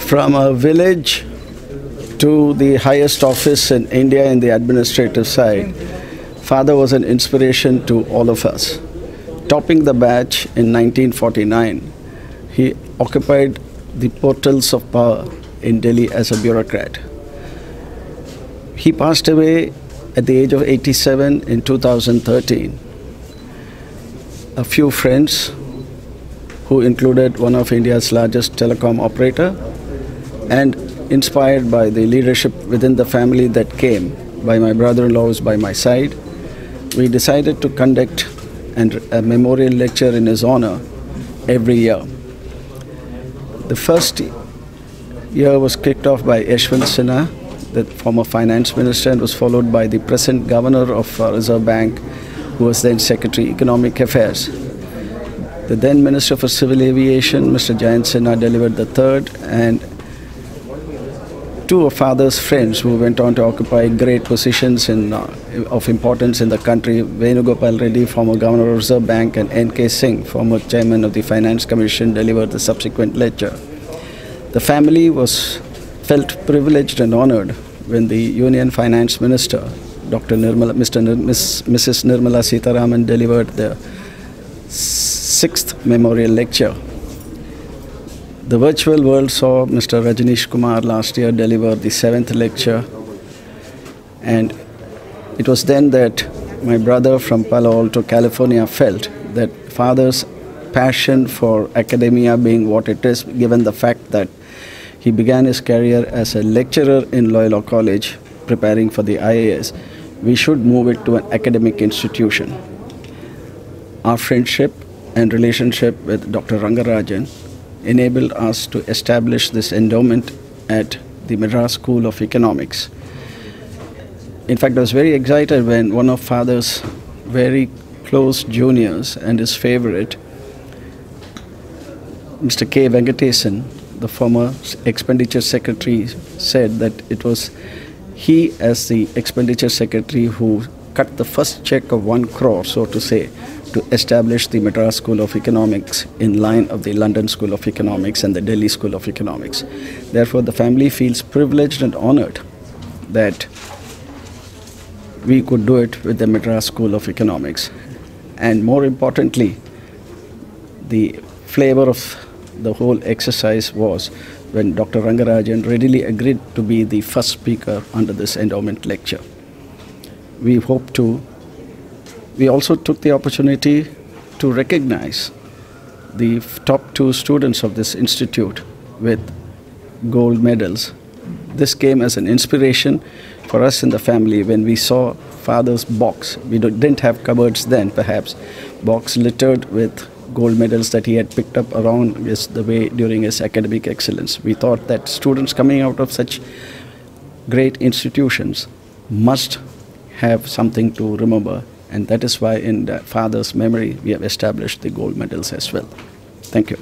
From a village to the highest office in India in the administrative side, father was an inspiration to all of us. Topping the batch in 1949, he occupied the portals of power in Delhi as a bureaucrat. He passed away at the age of 87 in 2013. A few friends, who included one of India's largest telecom operator, and inspired by the leadership within the family that came by my brother-in-laws by my side, we decided to conduct a memorial lecture in his honor every year. The first year was kicked off by Yashwant Sinha, the former finance minister, and was followed by the present governor of Reserve Bank, who was then Secretary Economic Affairs. The then Minister for Civil Aviation, Mr. Jayant Sinha, delivered the third, and two of father's friends who went on to occupy great positions of importance in the country, Venugopal Reddy, former Governor of Reserve Bank, and N.K. Singh, former Chairman of the Finance Commission, delivered the subsequent lecture. The family felt privileged and honored when the Union Finance Minister, Mrs. Nirmala Sitharaman, delivered the 6th memorial lecture. The virtual world saw Mr. Rajneesh Kumar last year deliver the 7th lecture, and it was then that my brother from Palo Alto, California, felt that father's passion for academia being what it is, given the fact that he began his career as a lecturer in Loyola College, preparing for the IAS, we should move it to an academic institution. Our friendship and relationship with Dr. Rangarajan enabled us to establish this endowment at the Madras School of Economics. In fact, I was very excited when one of father's very close juniors and his favorite, Mr. K. Venkatesan, the former expenditure secretary, said that it was he as the expenditure secretary who cut the first check of 1 crore, so to say, to establish the Madras School of Economics in line of the London School of Economics and the Delhi School of Economics. Therefore, the family feels privileged and honored that we could do it with the Madras School of Economics. And more importantly, the flavor of the whole exercise was when Dr. Rangarajan readily agreed to be the first speaker under this endowment lecture. We also took the opportunity to recognize the top 2 students of this institute with gold medals. This came as an inspiration for us in the family when we saw father's box. We didn't have cupboards then, perhaps, box littered with gold medals that he had picked up around the way during his academic excellence. We thought that students coming out of such great institutions must have something to remember, and that is why in the father's memory we have established the gold medals as well. Thank you.